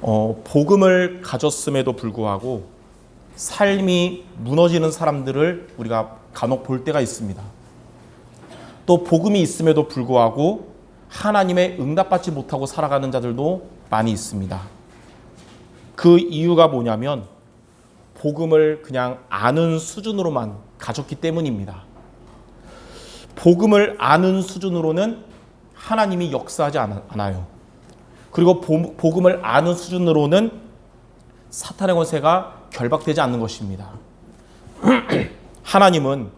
복음을 가졌음에도 불구하고 삶이 무너지는 사람들을 우리가 간혹 볼 때가 있습니다. 또 복음이 있음에도 불구하고 하나님의 응답받지 못하고 살아가는 자들도 많이 있습니다. 그 이유가 뭐냐면 복음을 그냥 아는 수준으로만 가졌기 때문입니다. 복음을 아는 수준으로는 하나님이 역사하지 않아요. 그리고 복음을 아는 수준으로는 사탄의 권세가 결박되지 않는 것입니다. 하나님은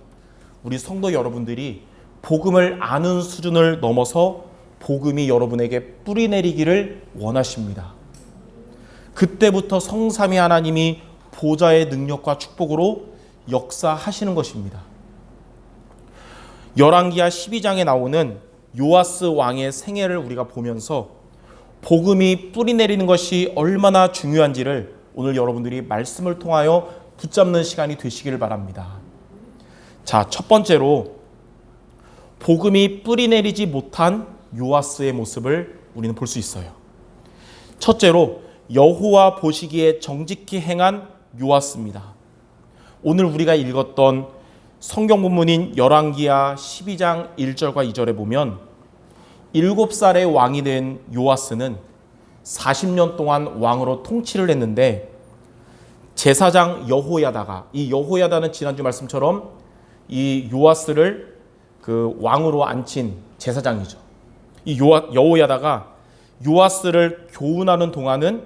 우리 성도 여러분들이 복음을 아는 수준을 넘어서 복음이 여러분에게 뿌리 내리기를 원하십니다. 그때부터 성삼위 하나님이 보좌의 능력과 축복으로 역사하시는 것입니다. 열왕기하 12장에 나오는 요아스 왕의 생애를 우리가 보면서 복음이 뿌리 내리는 것이 얼마나 중요한지를 오늘 여러분들이 말씀을 통하여 붙잡는 시간이 되시기를 바랍니다. 자, 첫 번째로 복음이 뿌리 내리지 못한 요아스의 모습을 우리는 볼 수 있어요. 첫째로 여호와 보시기에 정직히 행한 요아스입니다. 오늘 우리가 읽었던 성경 본문인 열왕기하 12장 1절과 2절에 보면 7살의 왕이 된 요아스는 40년 동안 왕으로 통치를 했는데 제사장 여호야다가, 이 여호야다는 지난주 말씀처럼 이 요아스를 그 왕으로 앉힌 제사장이죠. 이 여호야다가 요아스를 교훈하는 동안은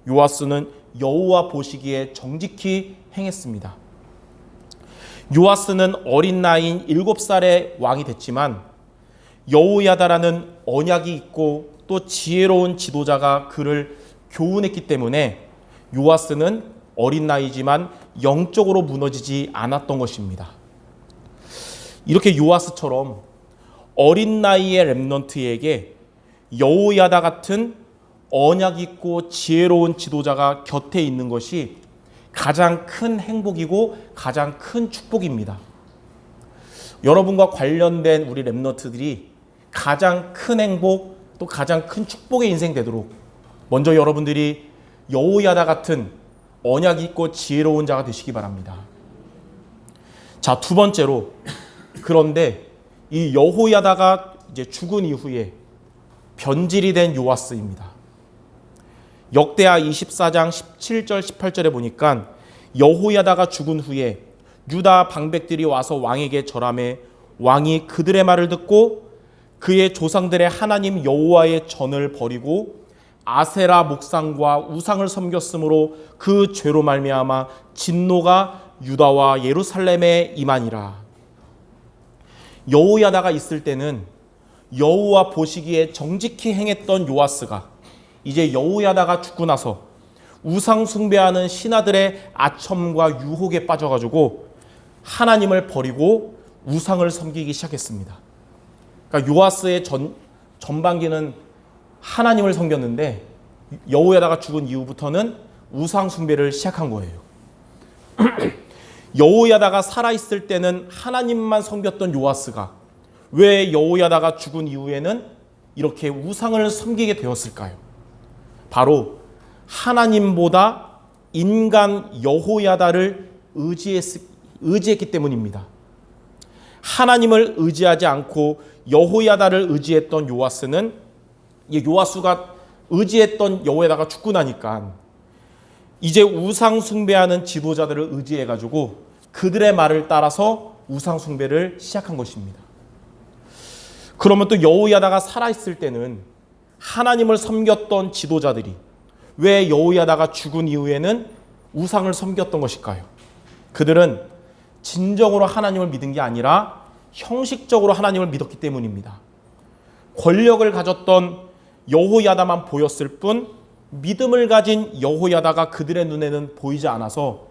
요아스는 여호와 보시기에 정직히 행했습니다. 요아스는 어린 나이인 7살의 왕이 됐지만 여호야다라는 언약이 있고 또 지혜로운 지도자가 그를 교훈했기 때문에 요아스는 어린 나이지만 영적으로 무너지지 않았던 것입니다. 이렇게 요아스처럼 어린 나이의 렘넌트에게 여호야다 같은 언약 있고 지혜로운 지도자가 곁에 있는 것이 가장 큰 행복이고 가장 큰 축복입니다. 여러분과 관련된 우리 렘넌트들이 가장 큰 행복 또 가장 큰 축복의 인생 되도록 먼저 여러분들이 여호야다 같은 언약 있고 지혜로운 자가 되시기 바랍니다. 자, 두 번째로, 그런데 이 여호야다가 이제 죽은 이후에 변질이 된 요아스입니다. 역대하 24장 17절 18절에 보니까 여호야다가 죽은 후에 유다 방백들이 와서 왕에게 절하매 왕이 그들의 말을 듣고 그의 조상들의 하나님 여호와의 전을 버리고 아세라 목상과 우상을 섬겼으므로 그 죄로 말미암아 진노가 유다와 예루살렘에 임하니라. 여호야다가 있을 때는 여호와 보시기에 정직히 행했던 요아스가 이제 여호야다가 죽고 나서 우상 숭배하는 신하들의 아첨과 유혹에 빠져가지고 하나님을 버리고 우상을 섬기기 시작했습니다. 그러니까 요아스의 전반기는 하나님을 섬겼는데 여호야다가 죽은 이후부터는 우상 숭배를 시작한 거예요. 여호야다가 살아있을 때는 하나님만 섬겼던 요아스가 왜 여호야다가 죽은 이후에는 이렇게 우상을 섬기게 되었을까요? 바로 하나님보다 인간 여호야다를 의지했기 때문입니다. 하나님을 의지하지 않고 여호야다를 의지했던 요아스는, 요아스가 의지했던 여호야다가 죽고 나니까 이제 우상 숭배하는 지도자들을 의지해가지고 그들의 말을 따라서 우상 숭배를 시작한 것입니다. 그러면 또 여호야다가 살아있을 때는 하나님을 섬겼던 지도자들이 왜 여호야다가 죽은 이후에는 우상을 섬겼던 것일까요? 그들은 진정으로 하나님을 믿은 게 아니라 형식적으로 하나님을 믿었기 때문입니다. 권력을 가졌던 여호야다만 보였을 뿐 믿음을 가진 여호야다가 그들의 눈에는 보이지 않아서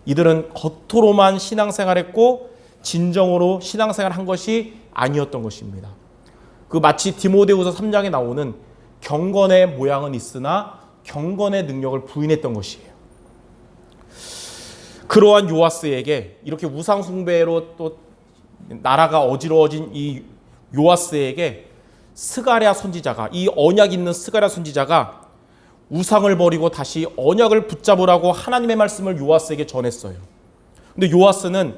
이들은 겉으로만 신앙생활했고 진정으로 신앙생활한 것이 아니었던 것입니다. 그 마치 디모데후서 3장에 나오는 경건의 모양은 있으나 경건의 능력을 부인했던 것이에요. 그러한 요아스에게 이렇게 우상 숭배로 또 나라가 어지러워진 이 요아스에게 스가랴 선지자가, 이 언약 있는 스가랴 선지자가 우상을 버리고 다시 언약을 붙잡으라고 하나님의 말씀을 요아스에게 전했어요. 근데 요아스는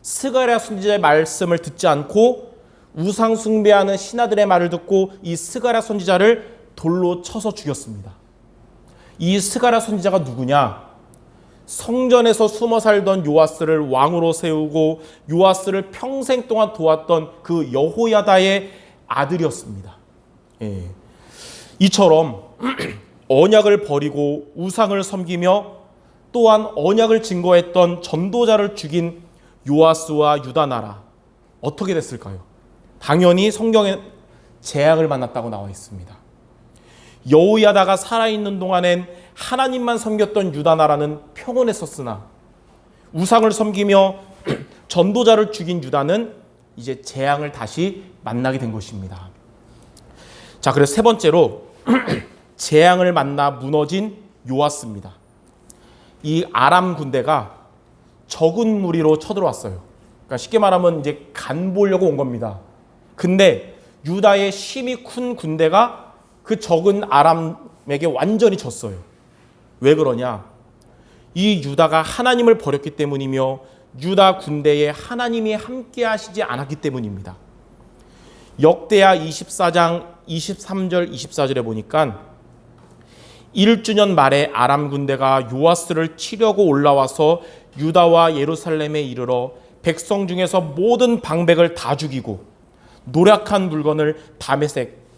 스가랴 선지자의 말씀을 듣지 않고 우상 숭배하는 신하들의 말을 듣고 이 스가랴 선지자를 돌로 쳐서 죽였습니다. 이 스가랴 선지자가 누구냐? 성전에서 숨어 살던 요아스를 왕으로 세우고 요아스를 평생 동안 도왔던 그 여호야다의 아들이었습니다. 예. 이처럼 언약을 버리고 우상을 섬기며 또한 언약을 증거했던 전도자를 죽인 요아스와 유다 나라, 어떻게 됐을까요? 당연히 성경에 재앙을 만났다고 나와 있습니다. 여호야다가 살아있는 동안엔 하나님만 섬겼던 유다 나라는 평온했었으나 우상을 섬기며 전도자를 죽인 유다는 이제 재앙을 다시 만나게 된 것입니다. 자, 그래서 세 번째로 재앙을 만나 무너진 요아스입니다. 이 아람 군대가 적은 무리로 쳐들어왔어요. 그러니까 쉽게 말하면 이제 간 보려고 온 겁니다. 근데 유다의 힘이 큰 군대가 그 적은 아람에게 완전히 졌어요. 왜 그러냐? 이 유다가 하나님을 버렸기 때문이며 유다 군대에 하나님이 함께 하시지 않았기 때문입니다. 역대하 24장 23절 24절에 보니까 1주년 말에 아람 군대가 요아스를 치려고 올라와서 유다와 예루살렘에 이르러 백성 중에서 모든 방백을 다 죽이고 노략한 물건을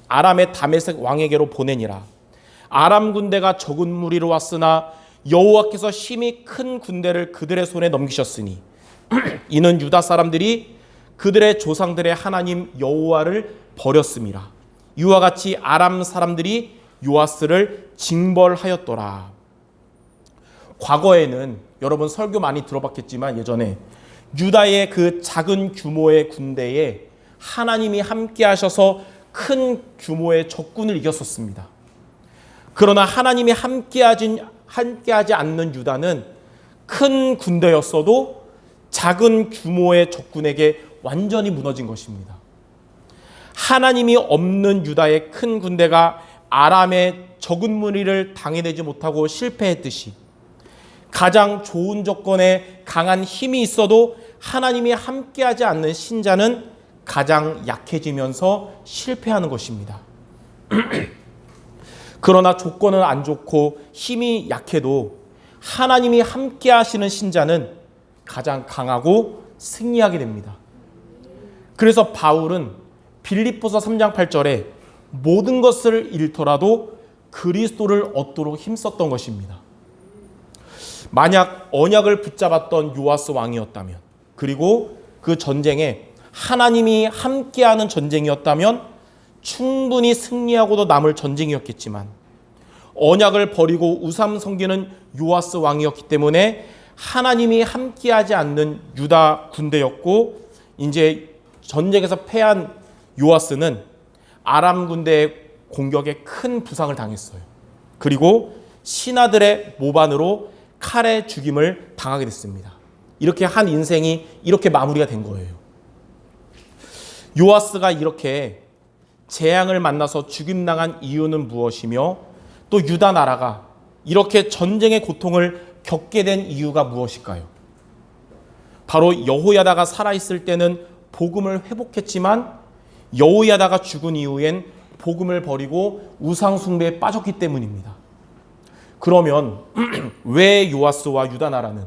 아람의 다메섹 왕에게로 보내니라. 아람 군대가 적은 무리로 왔으나 여호와께서 힘이 큰 군대를 그들의 손에 넘기셨으니 이는 유다 사람들이 그들의 조상들의 하나님 여호와를 버렸음이라. 이와 같이 아람 사람들이 요아스를 징벌하였더라. 과거에는 여러분 설교 많이 들어봤겠지만 예전에 유다의 그 작은 규모의 군대에 하나님이 함께 하셔서 큰 규모의 적군을 이겼었습니다. 그러나 하나님이 함께하지 않는 유다는 큰 군대였어도 작은 규모의 적군에게 완전히 무너진 것입니다. 하나님이 없는 유다의 큰 군대가 아람의 적은 무리를 당해내지 못하고 실패했듯이 가장 좋은 조건에 강한 힘이 있어도 하나님이 함께하지 않는 신자는 가장 약해지면서 실패하는 것입니다. 그러나 조건은 안 좋고 힘이 약해도 하나님이 함께 하시는 신자는 가장 강하고 승리하게 됩니다. 그래서 바울은 빌립보서 3장 8절에 모든 것을 잃더라도 그리스도를 얻도록 힘썼던 것입니다. 만약 언약을 붙잡았던 요아스 왕이었다면, 그리고 그 전쟁에 하나님이 함께하는 전쟁이었다면 충분히 승리하고도 남을 전쟁이었겠지만 언약을 버리고 우상 섬기는 요아스 왕이었기 때문에 하나님이 함께하지 않는 유다 군대였고, 이제 전쟁에서 패한 요아스는 아람 군대의 공격에 큰 부상을 당했어요. 그리고 신하들의 모반으로 칼에 죽임을 당하게 됐습니다. 이렇게 한 인생이 이렇게 마무리가 된 거예요. 요아스가 이렇게 재앙을 만나서 죽임당한 이유는 무엇이며 또 유다 나라가 이렇게 전쟁의 고통을 겪게 된 이유가 무엇일까요? 바로 여호야다가 살아있을 때는 복음을 회복했지만 여호야다가 죽은 이후엔 복음을 버리고 우상 숭배에 빠졌기 때문입니다. 그러면 왜 요아스와 유다 나라는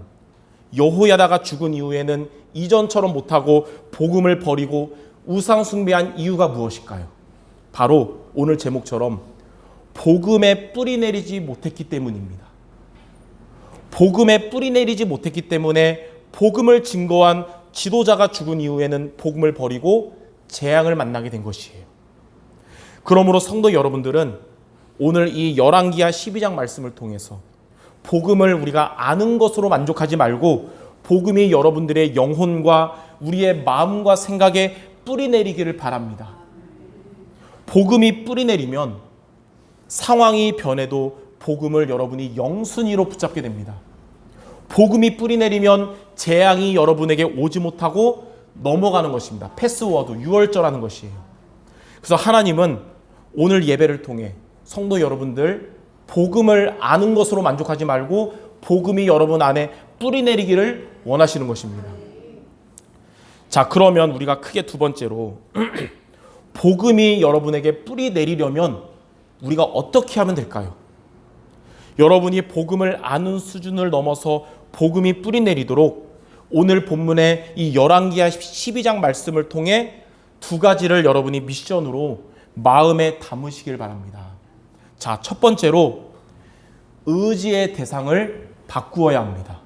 여호야다가 죽은 이후에는 이전처럼 못하고 복음을 버리고 우상 숭배한 이유가 무엇일까요? 바로 오늘 제목처럼 복음에 뿌리 내리지 못했기 때문입니다. 복음에 뿌리 내리지 못했기 때문에 복음을 증거한 지도자가 죽은 이후에는 복음을 버리고 재앙을 만나게 된 것이에요. 그러므로 성도 여러분들은 오늘 이 열왕기하 12장 말씀을 통해서 복음을 우리가 아는 것으로 만족하지 말고 복음이 여러분들의 영혼과 우리의 마음과 생각에 뿌리 내리기를 바랍니다. 복음이 뿌리 내리면 상황이 변해도 복음을 여러분이 영순위로 붙잡게 됩니다. 복음이 뿌리 내리면 재앙이 여러분에게 오지 못하고 넘어가는 것입니다. 패스워드, 유월절하는 것이에요. 그래서 하나님은 오늘 예배를 통해 성도 여러분들 복음을 아는 것으로 만족하지 말고 복음이 여러분 안에 뿌리 내리기를 원하시는 것입니다. 자, 그러면 우리가 크게 두 번째로 복음이 여러분에게 뿌리 내리려면 우리가 어떻게 하면 될까요? 여러분이 복음을 아는 수준을 넘어서 복음이 뿌리 내리도록 오늘 본문의 이 열왕기하 12장 말씀을 통해 두 가지를 여러분이 미션으로 마음에 담으시길 바랍니다. 자, 첫 번째로 의지의 대상을 바꾸어야 합니다.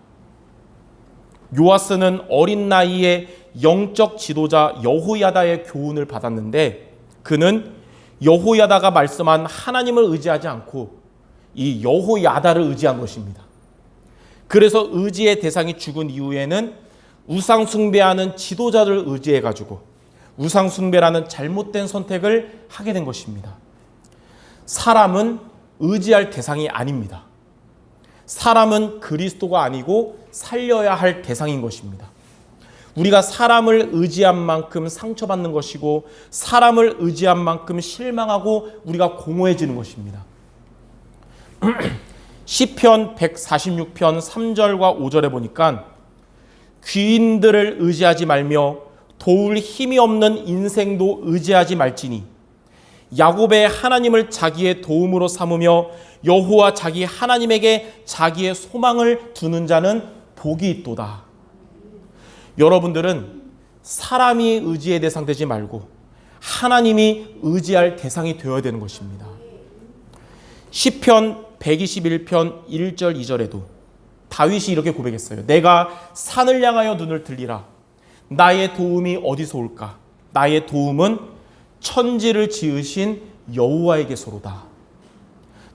요아스는 어린 나이에 영적 지도자 여호야다의 교훈을 받았는데 그는 여호야다가 말씀한 하나님을 의지하지 않고 이 여호야다를 의지한 것입니다. 그래서 의지의 대상이 죽은 이후에는 우상 숭배하는 지도자를 의지해가지고 우상 숭배라는 잘못된 선택을 하게 된 것입니다. 사람은 의지할 대상이 아닙니다. 사람은 그리스도가 아니고 살려야 할 대상인 것입니다. 우리가 사람을 의지한 만큼 상처받는 것이고 사람을 의지한 만큼 실망하고 우리가 공허해지는 것입니다. 시편 146편 3절과 5절에 보니까 귀인들을 의지하지 말며 도울 힘이 없는 인생도 의지하지 말지니 야곱의 하나님을 자기의 도움으로 삼으며 여호와 자기 하나님에게 자기의 소망을 두는 자는 복이 있도다. 여러분들은 사람이 의지의 대상 되지 말고 하나님이 의지할 대상이 되어야 되는 것입니다. 시편 121편 1절 2절에도 다윗이 이렇게 고백했어요. 내가 산을 향하여 눈을 들리라. 나의 도움이 어디서 올까? 나의 도움은 천지를 지으신 여호와에게서로다.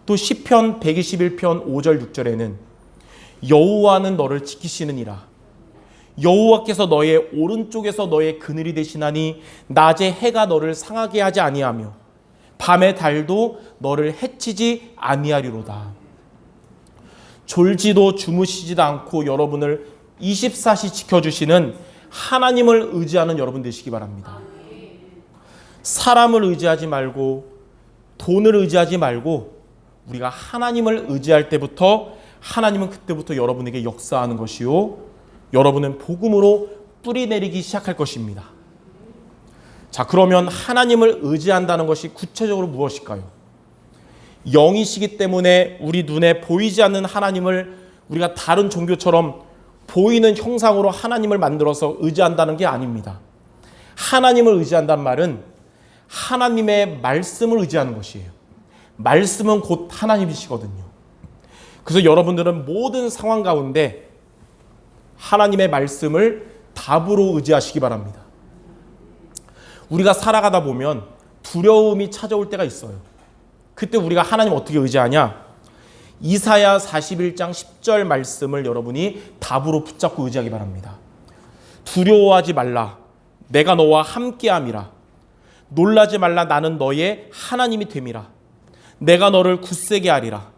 또 시편 121편 5절 6절에는 여호와는 너를 지키시느니라. 여호와께서 너의 오른쪽에서 너의 그늘이 되시나니 낮에 해가 너를 상하게 하지 아니하며 밤의 달도 너를 해치지 아니하리로다. 졸지도 주무시지도 않고 여러분을 24시 지켜주시는 하나님을 의지하는 여러분 되시기 바랍니다. 사람을 의지하지 말고 돈을 의지하지 말고 우리가 하나님을 의지할 때부터 하나님은 그때부터 여러분에게 역사하는 것이요 여러분은 복음으로 뿌리 내리기 시작할 것입니다. 자, 그러면 하나님을 의지한다는 것이 구체적으로 무엇일까요? 영이시기 때문에 우리 눈에 보이지 않는 하나님을 우리가 다른 종교처럼 보이는 형상으로 하나님을 만들어서 의지한다는 게 아닙니다. 하나님을 의지한다는 말은 하나님의 말씀을 의지하는 것이에요. 말씀은 곧 하나님이시거든요. 그래서 여러분들은 모든 상황 가운데 하나님의 말씀을 답으로 의지하시기 바랍니다. 우리가 살아가다 보면 두려움이 찾아올 때가 있어요. 그때 우리가 하나님 어떻게 의지하냐? 이사야 41장 10절 말씀을 여러분이 답으로 붙잡고 의지하기 바랍니다. 두려워하지 말라. 내가 너와 함께함이라. 놀라지 말라. 나는 너의 하나님이 됨이라. 내가 너를 굳세게 하리라.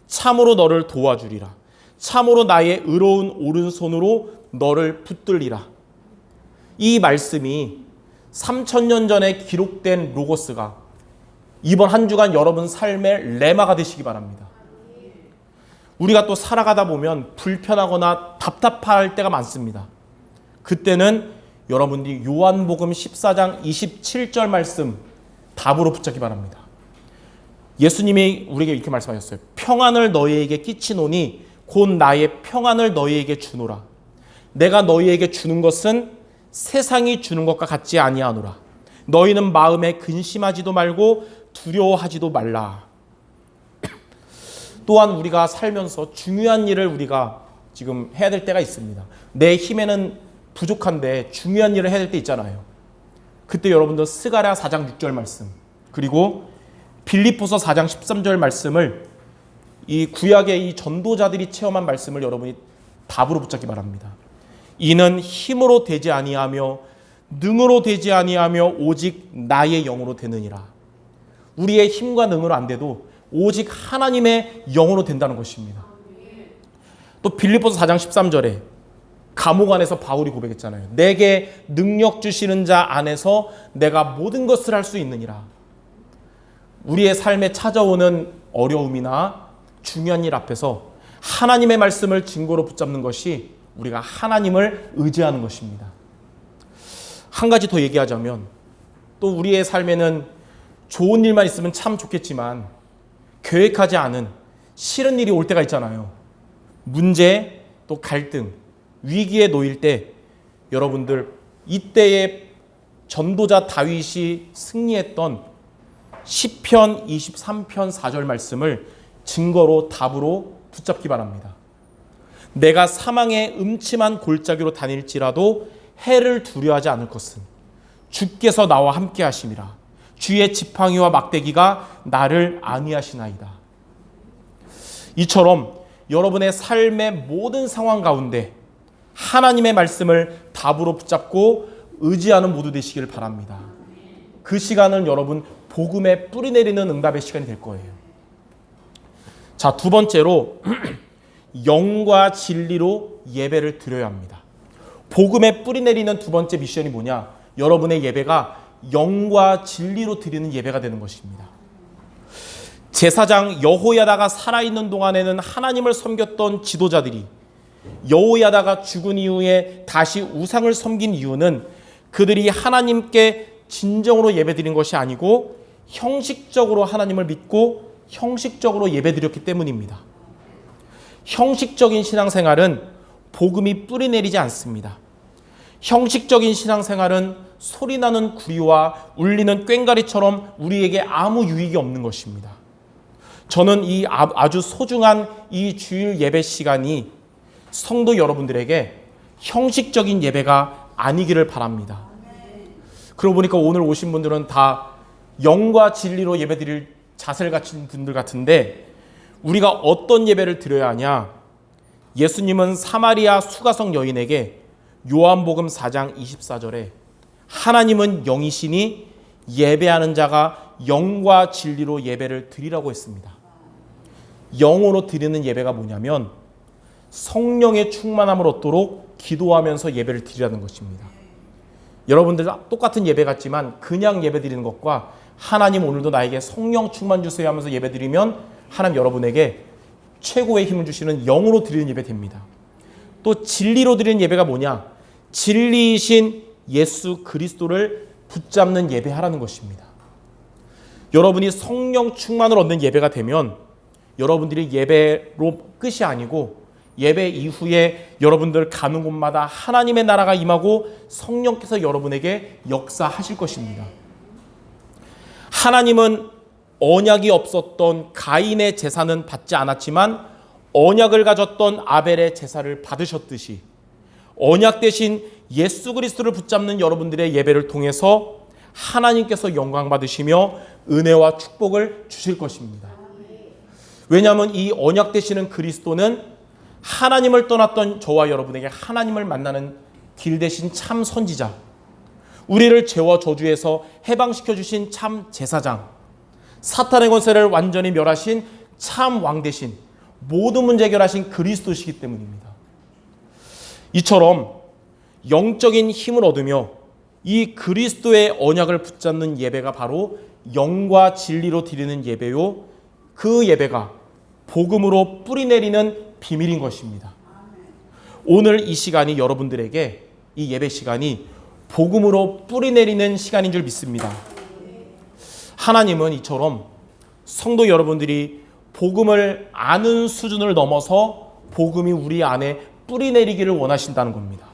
참으로 너를 도와주리라. 참으로 나의 의로운 오른손으로 너를 붙들리라. 이 말씀이 3000년 전에 기록된 로고스가 이번 한 주간 여러분 삶의 레마가 되시기 바랍니다. 우리가 또 살아가다 보면 불편하거나 답답할 때가 많습니다. 그때는 여러분들이 요한복음 14장 27절 말씀 답으로 붙잡기 바랍니다. 예수님이 우리에게 이렇게 말씀하셨어요. 평안을 너희에게 끼치노니 곧 나의 평안을 너희에게 주노라. 내가 너희에게 주는 것은 세상이 주는 것과 같지 아니하노라. 너희는 마음에 근심하지도 말고 두려워하지도 말라. 또한 우리가 살면서 중요한 일을 우리가 지금 해야 될 때가 있습니다. 내 힘에는 부족한데 중요한 일을 해야 될 때 있잖아요. 그때 여러분들 스가랴 4장 6절 말씀 그리고 빌립보서 4장 13절 말씀을 이 구약의 이 전도자들이 체험한 말씀을 여러분이 답으로 붙잡기 바랍니다. 이는 힘으로 되지 아니하며 능으로 되지 아니하며 오직 나의 영으로 되느니라. 우리의 힘과 능으로 안 돼도 오직 하나님의 영으로 된다는 것입니다. 또 빌립보서 4장 13절에 감옥 안에서 바울이 고백했잖아요. 내게 능력 주시는 자 안에서 내가 모든 것을 할 수 있느니라. 우리의 삶에 찾아오는 어려움이나 중요한 일 앞에서 하나님의 말씀을 증거로 붙잡는 것이 우리가 하나님을 의지하는 것입니다. 한 가지 더 얘기하자면, 또 우리의 삶에는 좋은 일만 있으면 참 좋겠지만 계획하지 않은 싫은 일이 올 때가 있잖아요. 문제, 또 갈등, 위기에 놓일 때 여러분들, 이때에 전도자 다윗이 승리했던 시편 23편 4절 말씀을 증거로 답으로 붙잡기 바랍니다. 내가 사망의 음침한 골짜기로 다닐지라도 해를 두려워하지 않을 것은 주께서 나와 함께 하심이라. 주의 지팡이와 막대기가 나를 안위하시나이다. 이처럼 여러분의 삶의 모든 상황 가운데 하나님의 말씀을 답으로 붙잡고 의지하는 모두 되시기를 바랍니다. 그 시간은 여러분 복음에 뿌리 내리는 응답의 시간이 될 거예요. 자, 두 번째로 영과 진리로 예배를 드려야 합니다. 복음에 뿌리 내리는 두 번째 미션이 뭐냐? 여러분의 예배가 영과 진리로 드리는 예배가 되는 것입니다. 제사장 여호야다가 살아있는 동안에는 하나님을 섬겼던 지도자들이 여호야다가 죽은 이후에 다시 우상을 섬긴 이유는 그들이 하나님께 진정으로 예배드린 것이 아니고 형식적으로 하나님을 믿고 형식적으로 예배드렸기 때문입니다. 형식적인 신앙생활은 복음이 뿌리 내리지 않습니다. 형식적인 신앙생활은 소리나는 구리와 울리는 꽹과리처럼 우리에게 아무 유익이 없는 것입니다. 저는 이 아주 소중한 이 주일 예배 시간이 성도 여러분들에게 형식적인 예배가 아니기를 바랍니다. 그러고 보니까 오늘 오신 분들은 다 영과 진리로 예배드릴 자세를 갖춘 분들 같은데, 우리가 어떤 예배를 드려야 하냐? 예수님은 사마리아 수가성 여인에게 요한복음 4장 24절에 하나님은 영이시니 예배하는 자가 영과 진리로 예배를 드리라고 했습니다. 영으로 드리는 예배가 뭐냐면 성령의 충만함을 얻도록 기도하면서 예배를 드리라는 것입니다. 여러분들 똑같은 예배 같지만 그냥 예배 드리는 것과 하나님 오늘도 나에게 성령 충만 주세요 하면서 예배 드리면 하나님 여러분에게 최고의 힘을 주시는 영으로 드리는 예배 됩니다. 또 진리로 드리는 예배가 뭐냐? 진리이신 예수 그리스도를 붙잡는 예배하라는 것입니다. 여러분이 성령 충만을 얻는 예배가 되면 여러분들이 예배로 끝이 아니고 예배 이후에 여러분들 가는 곳마다 하나님의 나라가 임하고 성령께서 여러분에게 역사하실 것입니다. 하나님은 언약이 없었던 가인의 제사는 받지 않았지만 언약을 가졌던 아벨의 제사를 받으셨듯이 언약 대신 예수 그리스도를 붙잡는 여러분들의 예배를 통해서 하나님께서 영광 받으시며 은혜와 축복을 주실 것입니다. 왜냐하면 이 언약 되시는 그리스도는 하나님을 떠났던 저와 여러분에게 하나님을 만나는 길 대신 참 선지자, 우리를 죄와 저주에서 해방시켜 주신 참 제사장, 사탄의 권세를 완전히 멸하신 참 왕 대신 모든 문제 해결하신 그리스도시기 때문입니다. 이처럼 영적인 힘을 얻으며 이 그리스도의 언약을 붙잡는 예배가 바로 영과 진리로 드리는 예배요, 그 예배가 복음으로 뿌리 내리는 비밀인 것입니다. 오늘 이 시간이 여러분들에게, 이 예배 시간이 복음으로 뿌리 내리는 시간인 줄 믿습니다. 하나님은 이처럼 성도 여러분들이 복음을 아는 수준을 넘어서 복음이 우리 안에 뿌리 내리기를 원하신다는 겁니다.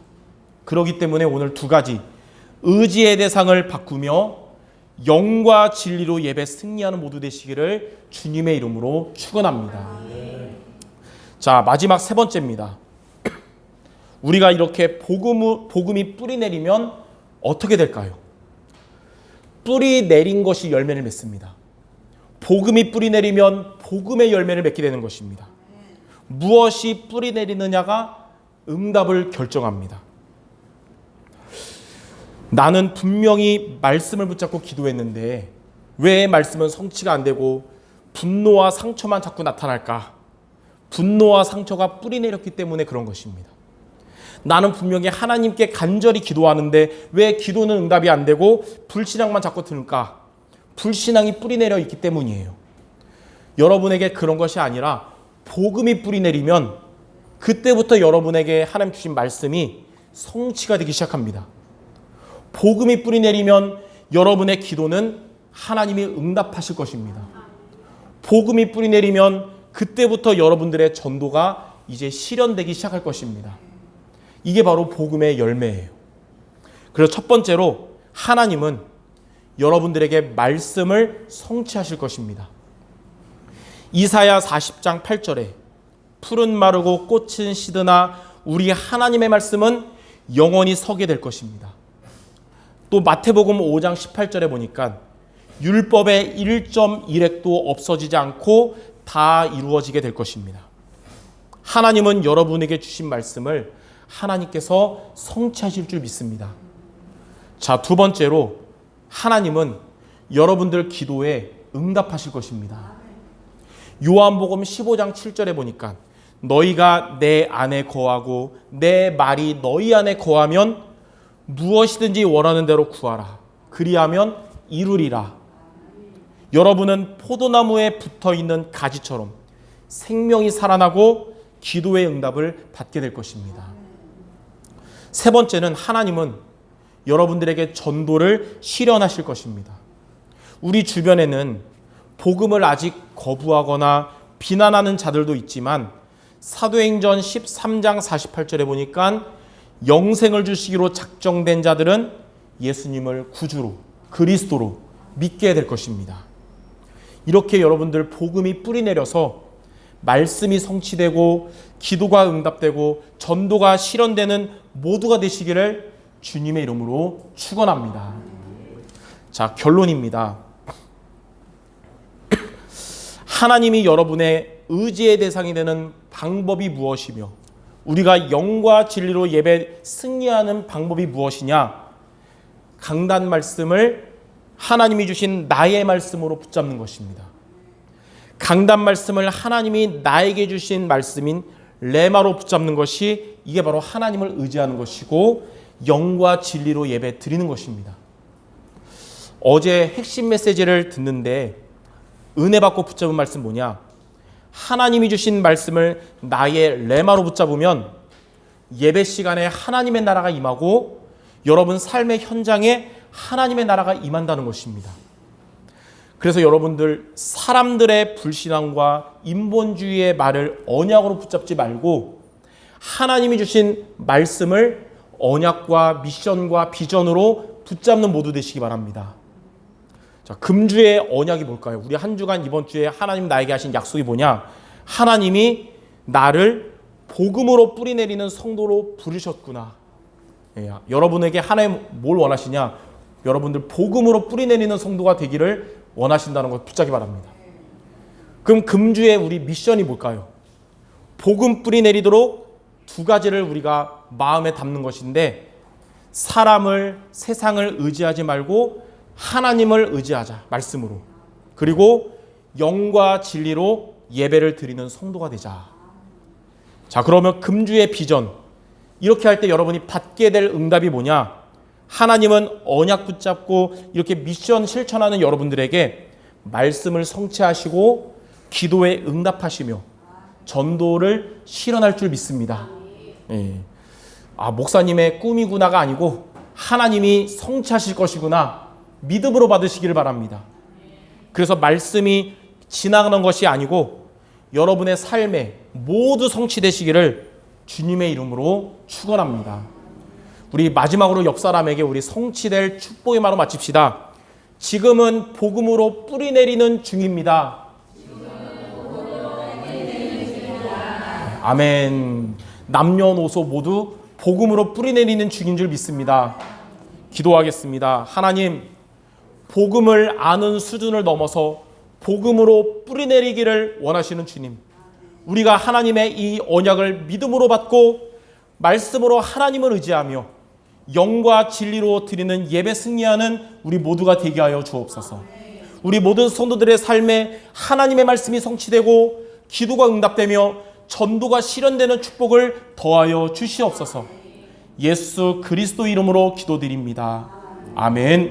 그렇기 때문에 오늘 두 가지, 의지의 대상을 바꾸며 영과 진리로 예배 승리하는 모두 되시기를 주님의 이름으로 축원합니다. 자, 마지막 세 번째입니다. 우리가 이렇게 복음이 뿌리 내리면 어떻게 될까요? 뿌리 내린 것이 열매를 맺습니다. 복음이 뿌리 내리면 복음의 열매를 맺게 되는 것입니다. 무엇이 뿌리 내리느냐가 응답을 결정합니다. 나는 분명히 말씀을 붙잡고 기도했는데 왜 말씀은 성취가 안 되고 분노와 상처만 자꾸 나타날까? 분노와 상처가 뿌리 내렸기 때문에 그런 것입니다. 나는 분명히 하나님께 간절히 기도하는데 왜 기도는 응답이 안 되고 불신앙만 자꾸 드는가? 불신앙이 뿌리 내려 있기 때문이에요. 여러분에게 그런 것이 아니라 복음이 뿌리 내리면 그때부터 여러분에게 하나님 주신 말씀이 성취가 되기 시작합니다. 복음이 뿌리 내리면 여러분의 기도는 하나님이 응답하실 것입니다. 복음이 뿌리 내리면 그때부터 여러분들의 전도가 이제 실현되기 시작할 것입니다. 이게 바로 복음의 열매예요. 그래서 첫 번째로 하나님은 여러분들에게 말씀을 성취하실 것입니다. 이사야 40장 8절에 풀은 마르고 꽃은 시드나 우리 하나님의 말씀은 영원히 서게 될 것입니다. 또 마태복음 5장 18절에 보니까 율법의 1.1획도 없어지지 않고 다 이루어지게 될 것입니다. 하나님은 여러분에게 주신 말씀을 하나님께서 성취하실 줄 믿습니다. 자, 두 번째로 하나님은 여러분들 기도에 응답하실 것입니다. 요한복음 15장 7절에 보니까 너희가 내 안에 거하고 내 말이 너희 안에 거하면 무엇이든지 원하는 대로 구하라. 그리하면 이루리라. 여러분은 포도나무에 붙어있는 가지처럼 생명이 살아나고 기도의 응답을 받게 될 것입니다. 세 번째는 하나님은 여러분들에게 전도를 실현하실 것입니다. 우리 주변에는 복음을 아직 거부하거나 비난하는 자들도 있지만 사도행전 13장 48절에 보니까 영생을 주시기로 작정된 자들은 예수님을 구주로 그리스도로 믿게 될 것입니다. 이렇게 여러분들 복음이 뿌리 내려서 말씀이 성취되고 기도가 응답되고 전도가 실현되는 모두가 되시기를 주님의 이름으로 축원합니다. 자, 결론입니다. 하나님이 여러분의 의지의 대상이 되는 방법이 무엇이며 우리가 영과 진리로 예배 승리하는 방법이 무엇이냐? 강단 말씀을 하나님이 주신 나의 말씀으로 붙잡는 것입니다. 강단 말씀을 하나님이 나에게 주신 말씀인 레마로 붙잡는 것이 이게 바로 하나님을 의지하는 것이고 영과 진리로 예배 드리는 것입니다. 어제 핵심 메시지를 듣는데 은혜 받고 붙잡은 말씀 뭐냐? 하나님이 주신 말씀을 나의 레마로 붙잡으면 예배 시간에 하나님의 나라가 임하고 여러분 삶의 현장에 하나님의 나라가 임한다는 것입니다. 그래서 여러분들 사람들의 불신앙과 인본주의의 말을 언약으로 붙잡지 말고 하나님이 주신 말씀을 언약과 미션과 비전으로 붙잡는 모두 되시기 바랍니다. 자, 금주의 언약이 뭘까요? 우리 한 주간 이번 주에 하나님 나에게 하신 약속이 뭐냐? 하나님이 나를 복음으로 뿌리내리는 성도로 부르셨구나. 예, 여러분에게 하나님 뭘 원하시냐? 여러분들 복음으로 뿌리내리는 성도가 되기를 원하신다는 걸 붙잡기 바랍니다. 그럼 금주의 우리 미션이 뭘까요? 복음 뿌리내리도록 두 가지를 우리가 마음에 담는 것인데 사람을 세상을 의지하지 말고 하나님을 의지하자 말씀으로 그리고 영과 진리로 예배를 드리는 성도가 되자. 자, 그러면 금주의 비전 이렇게 할 때 여러분이 받게 될 응답이 뭐냐? 하나님은 언약 붙잡고 이렇게 미션 실천하는 여러분들에게 말씀을 성취하시고 기도에 응답하시며 전도를 실현할 줄 믿습니다. 예. 아, 목사님의 꿈이구나가 아니고 하나님이 성취하실 것이구나 믿음으로 받으시기를 바랍니다. 그래서 말씀이 지나가는 것이 아니고 여러분의 삶에 모두 성취되시기를 주님의 이름으로 축원합니다. 우리 마지막으로 옆 사람에게 우리 성취될 축복의 말로 마칩시다. 지금은 복음으로 뿌리 내리는 중입니다. 아멘. 남녀노소 모두 복음으로 뿌리 내리는 중인 줄 믿습니다. 기도하겠습니다. 하나님, 복음을 아는 수준을 넘어서 복음으로 뿌리 내리기를 원하시는 주님, 우리가 하나님의 이 언약을 믿음으로 받고 말씀으로 하나님을 의지하며 영과 진리로 드리는 예배 승리하는 우리 모두가 되게 하여 주옵소서. 우리 모든 성도들의 삶에 하나님의 말씀이 성취되고 기도가 응답되며 전도가 실현되는 축복을 더하여 주시옵소서. 예수 그리스도 이름으로 기도드립니다. 아멘.